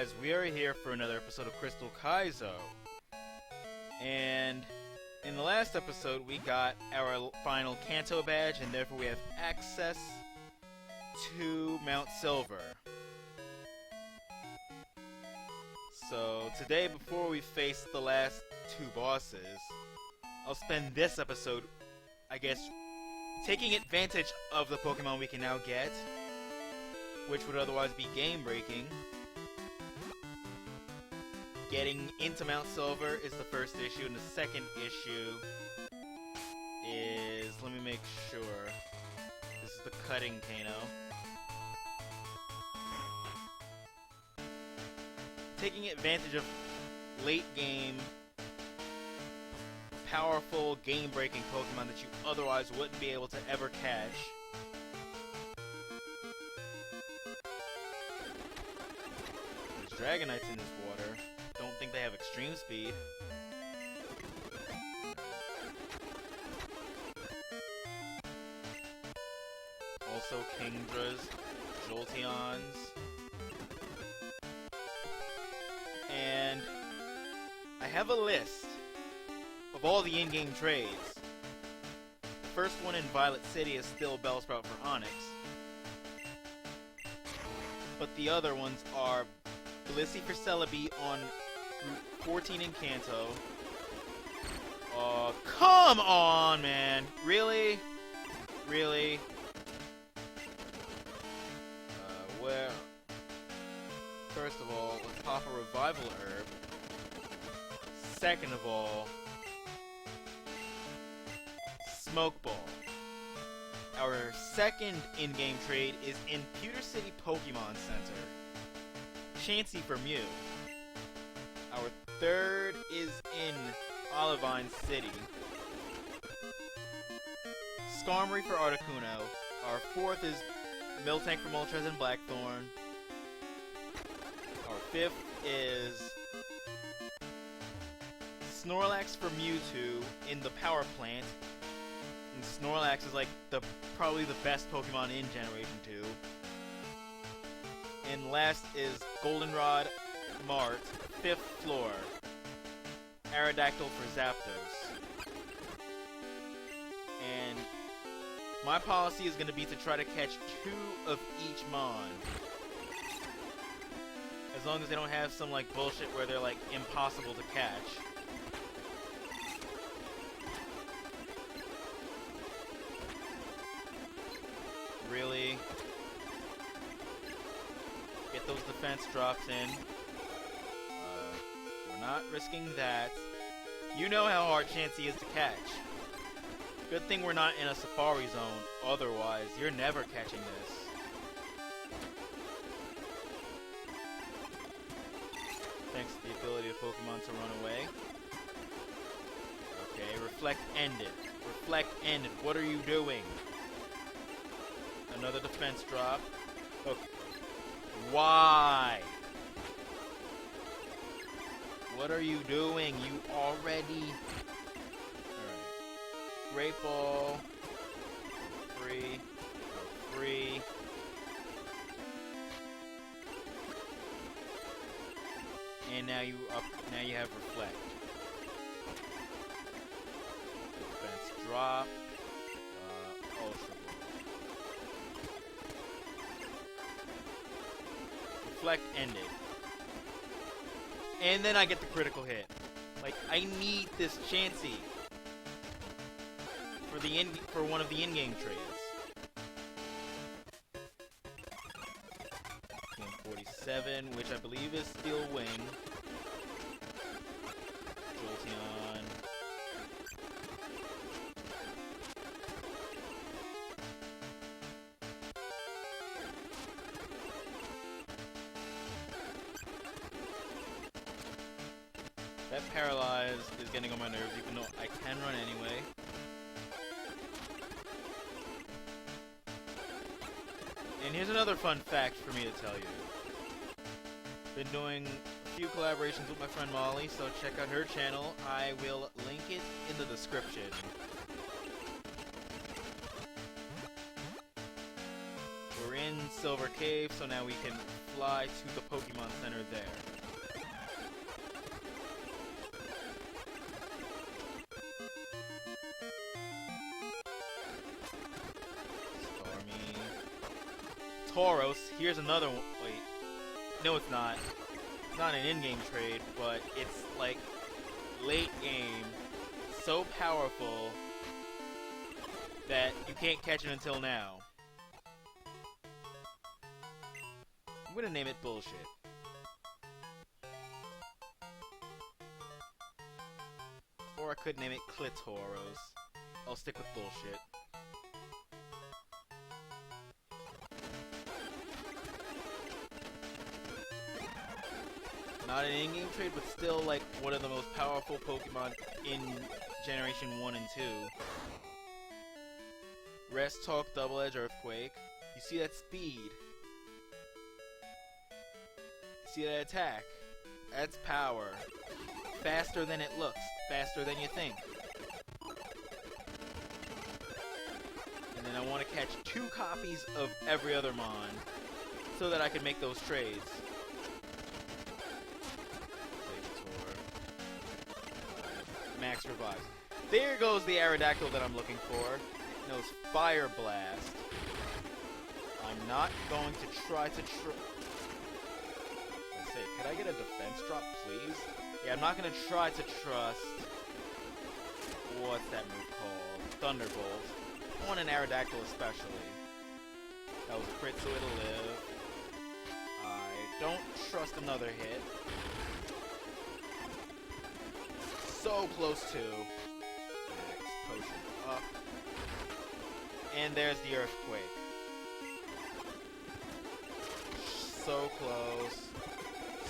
guys, we are here for another episode of Crystal Kaizo. And in the last episode, we got our final Kanto badge, and therefore we have access to Mount Silver. So today, before we face the last two bosses, I'll spend this episode, I guess, taking advantage of the Pokemon we can now get, which would otherwise be game-breaking. Getting into Mount Silver is the first issue, and the second issue is... let me make sure. This is the Cutting Kano. Taking advantage of late-game, powerful, game-breaking Pokemon that you otherwise wouldn't be able to ever catch. There's Dragonites in this water. Don't think they have extreme speed. Also Kingdras, Jolteons. And I have a list of all the in-game trades. The first one in Violet City is still Bellsprout for Onix. But the other ones are Blissey for Celebi on Route 14 in Kanto. Come on, man! Really? Really? Well... First of all, let's pop a Revival Herb. Second of all... Smoke Ball. Our second in-game trade is in Pewter City Pokemon Center. Chansey for Mew. Our third is in Olivine City. Skarmory for Articuno. Our fourth is Miltank for Moltres and Blackthorn. Our fifth is Snorlax for Mewtwo in the Power Plant. And Snorlax is like probably the best Pokemon in Generation 2. And last is Goldenrod Mart, 5th floor. Aerodactyl for Zapdos. And my policy is going to be to try to catch 2 of each Mon. As long as they don't have some like bullshit where they're like impossible to catch. Really? Get those defense drops in. We're not risking that. You know how hard Chansey is to catch. Good thing we're not in a Safari Zone. Otherwise, you're never catching this. Thanks to the ability of Pokemon to run away. Okay, Reflect ended. Reflect ended. What are you doing? Another defense drop. Okay. Why? What are you doing? You already... Alright. Great Ball. Free. Free. And now you have Reflect. Defense drop. Ultra Ball. Reflect ended. And then I get the critical hit. Like, I need this Chansey for one of the in-game trades. 147, which I believe is Steel Wing. Jolteon. That Paralyze is getting on my nerves, even though I can run anyway. And here's another fun fact for me to tell you. Been doing a few collaborations with my friend Molly, so check out her channel. I will link it in the description. We're in Silver Cave, so now we can fly to the Pokemon Center there. Stormy. Tauros. Here's another one. Wait. No, it's not. It's not an in-game trade, but it's like late game. So powerful that you can't catch it until now. I'm gonna name it Bullshit. Or I could name it Clitoros. I'll stick with Bullshit. Not an in-game trade, but still like one of the most powerful Pokemon in Generation 1 and 2. Rest Talk, Double Edge, Earthquake. You see that speed? See that attack? That's power. Faster than it looks. Faster than you think. And then I want to catch 2 copies of every other Mon so that I can make those trades. Max revives. There goes the Aerodactyl that I'm looking for. Knows Fire Blast. I'm not going to try to Let's see, could I get a defense drop, please? Yeah, I'm not going to try to trust... What's that move called? Thunderbolt. I want an Aerodactyl especially. That was a crit, so it'll live. I don't trust another hit. So close to. Max potion up. And there's the Earthquake. So close.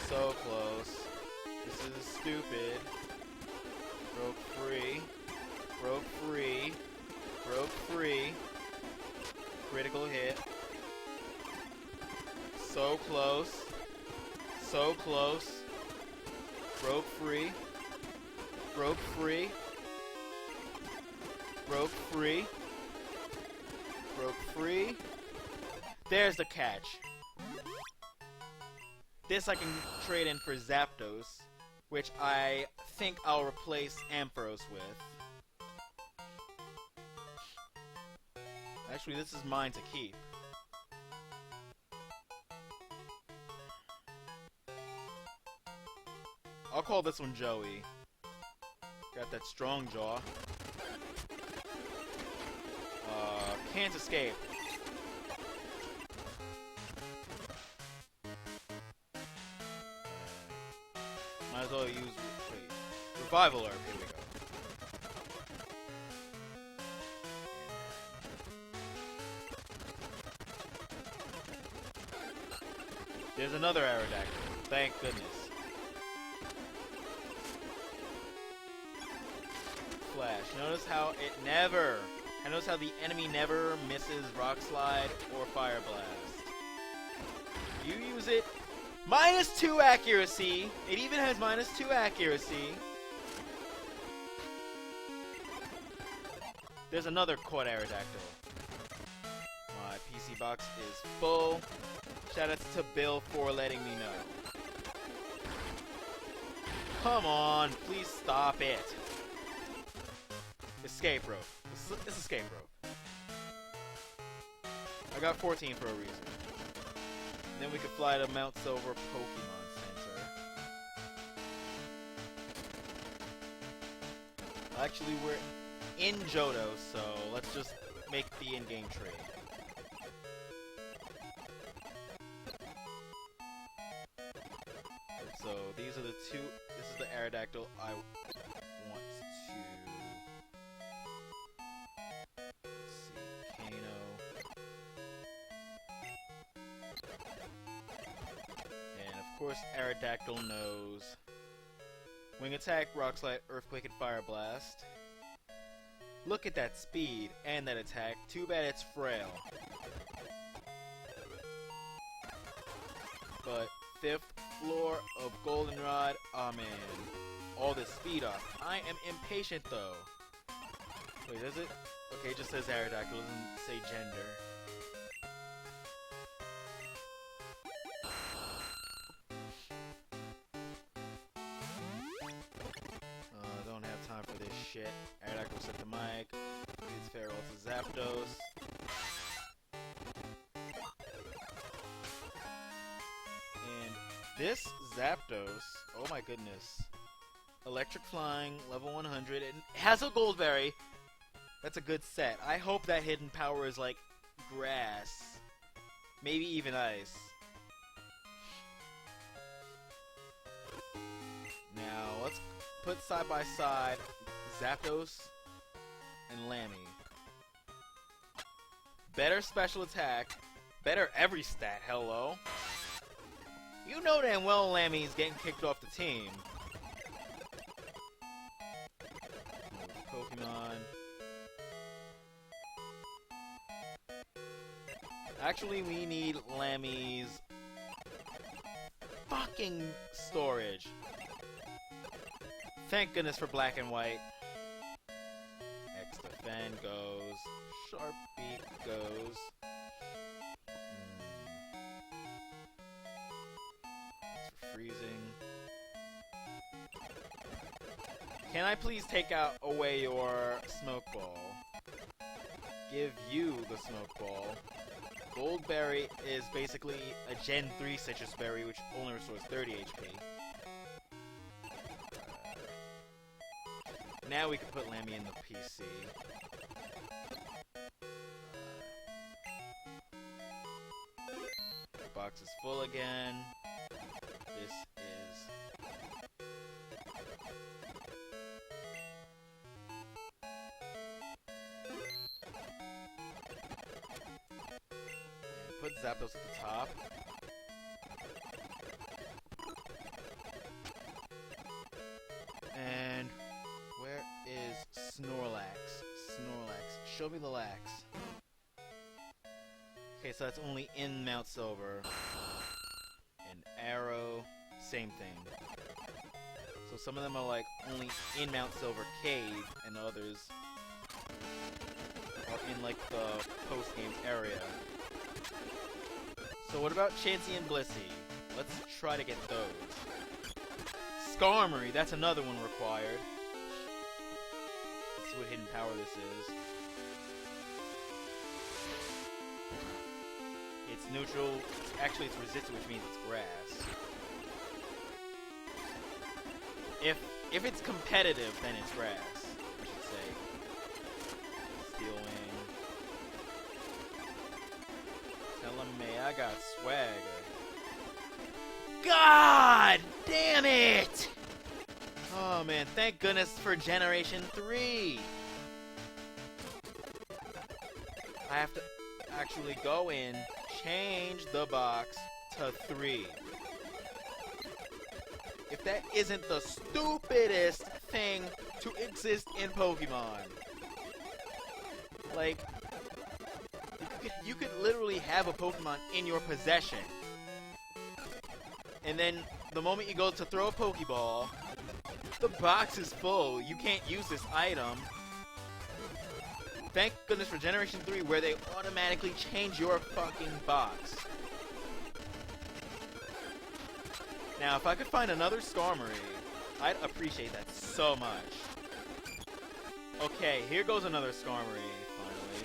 So close. This is stupid. Broke free. Broke free. Broke free. Critical hit. So close. So close. Broke free. Broke free. Broke free. Broke free. There's the catch. This I can trade in for Zapdos, which I think I'll replace Ampharos with. Actually, this is mine to keep. I'll call this one Joey. Got that strong jaw. Can't escape. Might as well use Revival Herb. Here we go. There's another Aerodactyl. Thank goodness. Flash. Notice how it never... Notice how the enemy never misses Rock Slide or Fire Blast. You use it... -2 accuracy! It even has -2 accuracy. There's another caught Aerodactyl. My PC box is full. Shoutouts to Bill for letting me know. Come on, please stop it. Escape rope. It's escape rope. I got 14 for a reason. And then we could fly to Mount Silver Pokemon Center. Actually, we're in Johto, so let's just make the in-game trade. So these are the two. This is the Aerodactyl I want to. Let's see, Kano. And of course, Aerodactyl knows Wing Attack, Rock Slide, Earthquake, and Fire Blast. Look at that speed and that attack. Too bad it's frail. But 5th floor of Goldenrod. Oh man. All this speed up. I am impatient though. Wait, does it? Okay, it just says Aerodactyl, doesn't say gender. shit. Aerodactyl set the mic. It's Feral to Zapdos. And this Zapdos, oh my goodness. Electric Flying, level 100. It has a Goldberry. That's a good set. I hope that hidden power is like grass. Maybe even ice. Now, let's put side by side Zapdos and Lammy. Better special attack. Better every stat, hello. You know damn well Lammy's getting kicked off the team. Pokemon. Actually, we need Lammy's fucking storage. Thank goodness for Black and White. X Defend goes. Sharpie goes. It's for freezing. Can I please take away your Smoke Ball? Give you the Smoke Ball. Goldberry is basically a Gen 3 Citrus Berry, which only restores 30 HP. Now we can put Lammy in the PC. The box is full again. This is... Put Zapdos at the top. And where is Snorlax? Snorlax, show me the lax. Okay, so that's only in Mount Silver. And Arrow, same thing. So some of them are like only in Mount Silver Cave, and others are in like the post-game area. So what about Chansey and Blissey? Let's try to get those. Skarmory, that's another one required. Let's see what hidden power this is. It's neutral. Actually, it's resistant, which means it's grass. If it's competitive, then it's grass, I should say. Steel Wing. Telling me I got swagger. God damn it! Oh man, thank goodness for Generation 3! I have to actually go in, change the box to 3. If that isn't the stupidest thing to exist in Pokemon. Like, you could literally have a Pokemon in your possession. And then, the moment you go to throw a Pokeball, the box is full. You can't use this item. Thank goodness for Generation 3, where they automatically change your fucking box. Now, if I could find another Skarmory, I'd appreciate that so much. Okay, here goes another Skarmory, finally.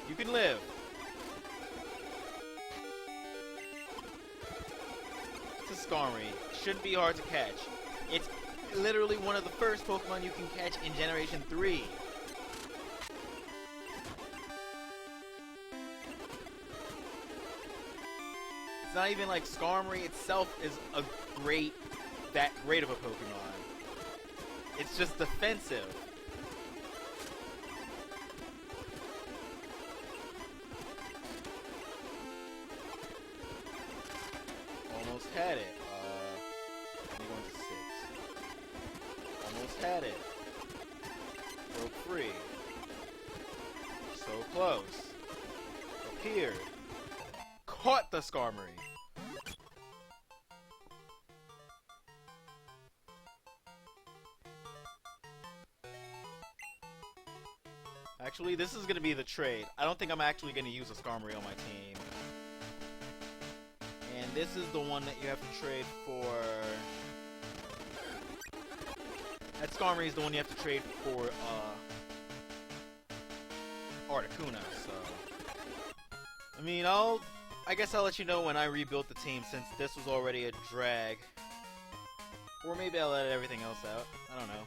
You can live. It's a Skarmory. Shouldn't be hard to catch. It's literally one of the first Pokemon you can catch in Generation 3. It's not even like Skarmory itself is that great of a Pokemon. It's just defensive. Almost had it. Let me go into 6. Almost had it. Broke free. So close. Appeared. Caught the Skarmory. Actually, this is gonna be the trade. I don't think I'm actually gonna use a Skarmory on my team. And this is the one that you have to trade for... That Skarmory is the one you have to trade for, Articuno, so... I mean, I guess I'll let you know when I rebuilt the team, since this was already a drag. Or maybe I'll let everything else out. I don't know.